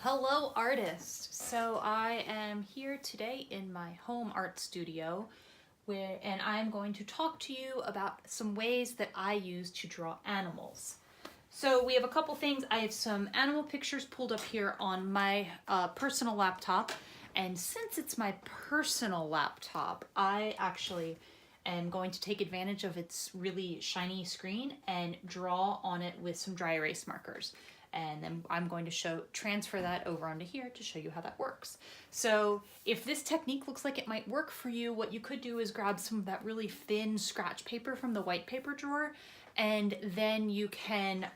Hello artist! So I am here today in my home art studio and I'm going to talk to you about some ways that I use to draw animals. So we have a couple things. I have some animal pictures pulled up here on my personal laptop, and since it's my personal laptop, I actually am going to take advantage of its really shiny screen and draw on it with some dry erase markers. And then I'm going to transfer that over onto here to show you how that works. So if this technique looks like it might work for you, what you could do is grab some of that really thin scratch paper from the white paper drawer, and then you can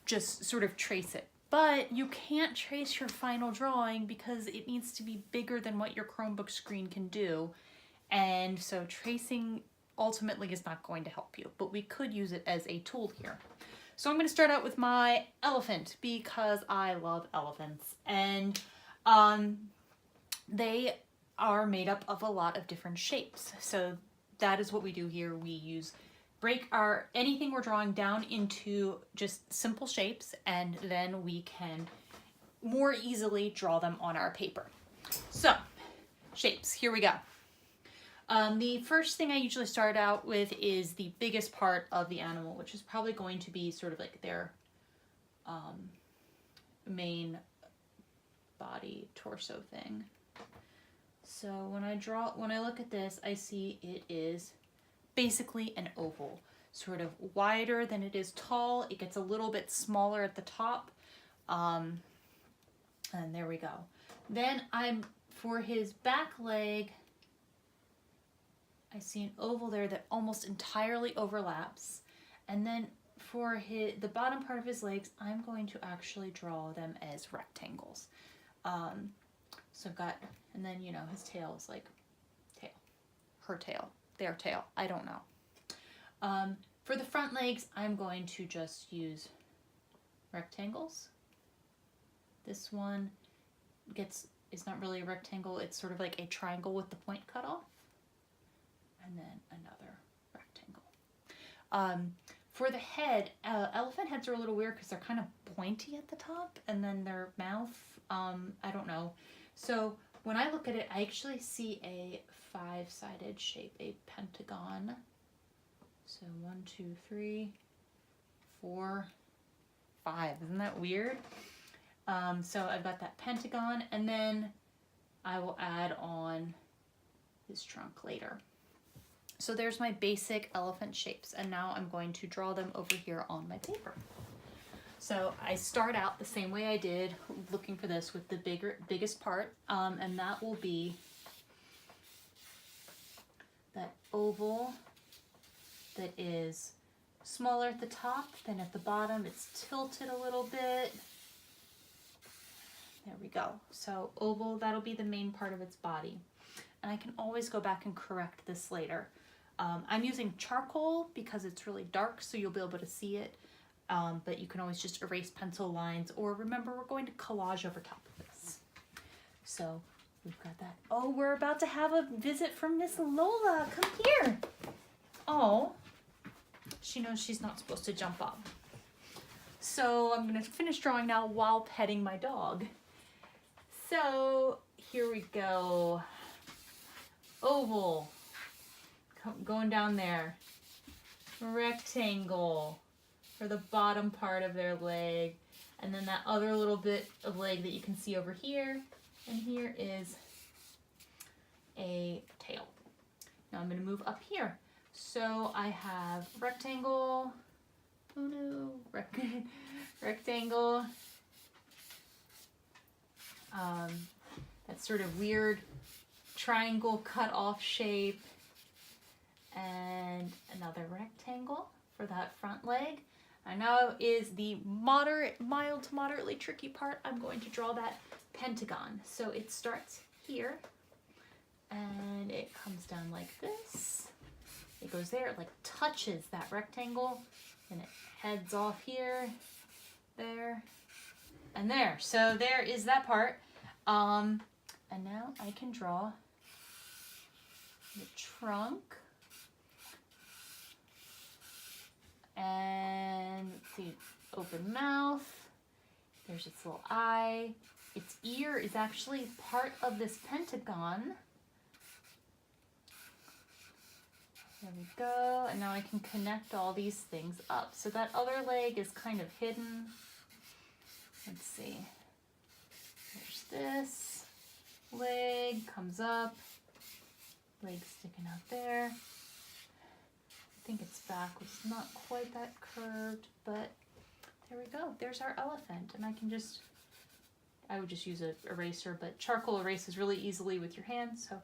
just sort of trace it. But you can't trace your final drawing because it needs to be bigger than what your Chromebook screen can do. And so tracing ultimately is not going to help you, but we could use it as a tool here. So I'm going to start out with my elephant because I love elephants, and they are made up of a lot of different shapes. So that is what we do here. We break anything we're drawing down into just simple shapes, and then we can more easily draw them on our paper. So shapes, here we go. The first thing I usually start out with is the biggest part of the animal, which is probably going to be sort of like their main body torso thing. So when I look at this, I see it is basically an oval, sort of wider than it is tall. It gets a little bit smaller at the top. And there we go. Then for his back leg, I see an oval there that almost entirely overlaps. And then for the bottom part of his legs, I'm going to actually draw them as rectangles. So I've got, and then, his tail is like her tail, their tail, I don't know. For the front legs, I'm going to just use rectangles. This one is not really a rectangle, it's sort of like a triangle with the point cut off. And then another rectangle. For the head, elephant heads are a little weird because they're kind of pointy at the top, and then their mouth, I don't know. So when I look at it, I actually see a five-sided shape, a pentagon. So 1, 2, 3, 4, 5. Isn't that weird? So I've got that pentagon, and then I will add on his trunk later. So there's my basic elephant shapes, and now I'm going to draw them over here on my paper. So I start out the same way I did looking for this, with the biggest part, and that will be that oval that is smaller at the top than at the bottom. It's tilted a little bit. There we go. So oval, that'll be the main part of its body. And I can always go back and correct this later. I'm using charcoal because it's really dark, so you'll be able to see it. But you can always just erase pencil lines, or remember, we're going to collage over top of this. So we've got that. Oh, we're about to have a visit from Miss Lola. Come here. Oh, she knows she's not supposed to jump up. So I'm going to finish drawing now while petting my dog. So here we go. Oval. Going down there. Rectangle for the bottom part of their leg, and then that other little bit of leg that you can see over here, and here is a tail. Now I'm going to move up here. So I have rectangle, oh no, rectangle, that sort of weird triangle cut off shape, and another rectangle for that front leg. And now is the mild to moderately tricky part. I'm going to draw that pentagon. So it starts here, and it comes down like this. It goes there, it like touches that rectangle, and it heads off here, there, and there. So there is that part. And now I can draw the trunk. And let's see, open mouth. There's its little eye. Its ear is actually part of this pentagon. There we go. And now I can connect all these things up. So that other leg is kind of hidden. Let's see. There's this leg, comes up. Leg sticking out there. I think its back was not quite that curved, but there we go. There's our elephant. And I would just use an eraser, but charcoal erases really easily with your hands. So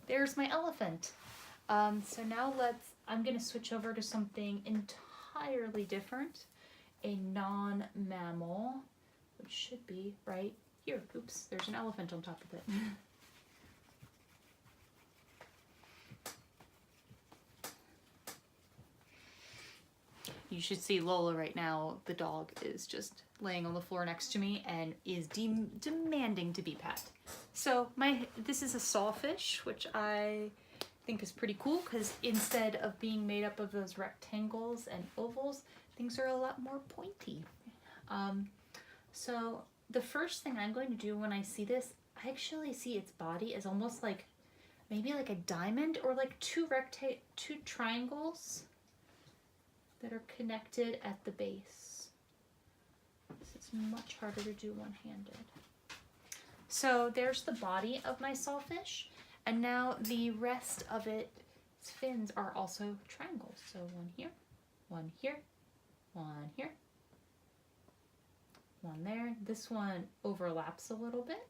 there's my elephant. So now I'm gonna switch over to something entirely different, a non-mammal, which should be right here. Oops, there's an elephant on top of it. You should see Lola right now. The dog is just laying on the floor next to me and is demanding to be pet. So this is a sawfish, which I think is pretty cool because instead of being made up of those rectangles and ovals, things are a lot more pointy. So the first thing I'm going to do when I see this, I actually see its body as almost like maybe like a diamond or like two triangles that are connected at the base. This is much harder to do one-handed. So there's the body of my sawfish, and now the rest of its fins are also triangles. So one here, one here, one here, one there. This one overlaps a little bit.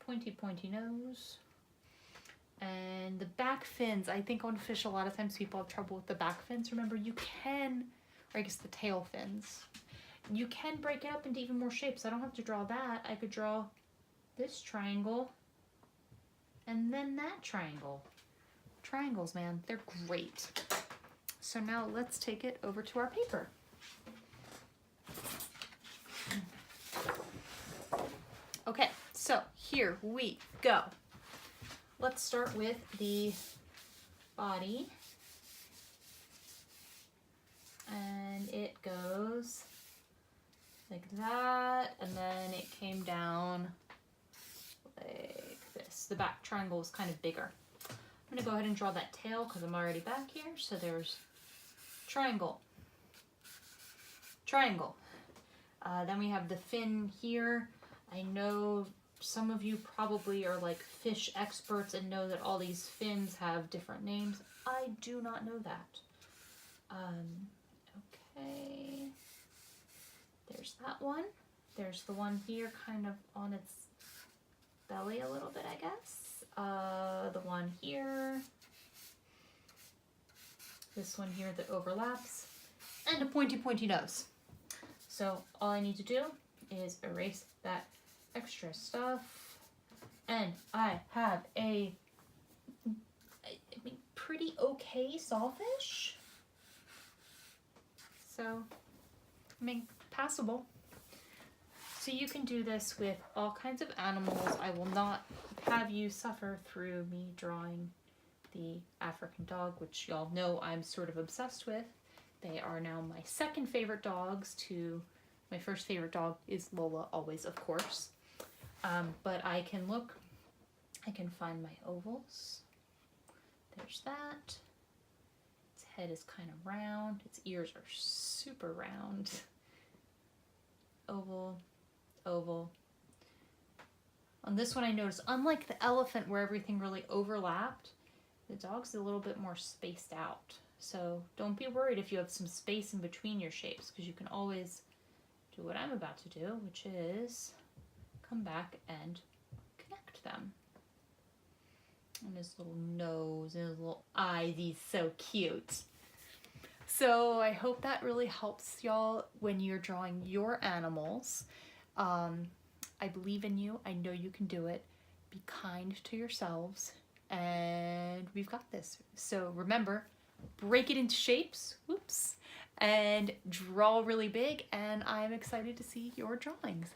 Pointy, pointy nose. And the back fins, I think on fish a lot of times people have trouble with the back fins. Remember, you can, or I guess the tail fins, you can break it up into even more shapes. I don't have to draw that. I could draw this triangle and then that triangle. Triangles, man, they're great. So now let's take it over to our paper. Okay, so here we go. Let's start with the body. And it goes like that, and then it came down like this. The back triangle is kind of bigger. I'm gonna go ahead and draw that tail because I'm already back here. So there's triangle, triangle. Then we have the fin here. I know some of you probably are like fish experts and know that all these fins have different names. I do not know that. Okay. There's that one. There's the one here kind of on its belly a little bit, I guess. The one here. This one here that overlaps. And a pointy, pointy nose. So all I need to do is erase that extra stuff, and I have a pretty okay sawfish. So, passable. So you can do this with all kinds of animals. I will not have you suffer through me drawing the African dog, which y'all know I'm sort of obsessed with. They are now my second favorite dogs. My first favorite dog is Lola, always, of course. But I can find my ovals. There's that. Its head is kind of round. Its ears are super round. Oval, oval. On this one I noticed, unlike the elephant where everything really overlapped, the dog's a little bit more spaced out. So don't be worried if you have some space in between your shapes, because you can always do what I'm about to do, which is come back and connect them. And his little nose and his little eyes, he's so cute. So I hope that really helps y'all when you're drawing your animals. I believe in you. I know you can do it. Be kind to yourselves, and we've got this. So remember, break it into shapes, whoops, and draw really big, and I'm excited to see your drawings.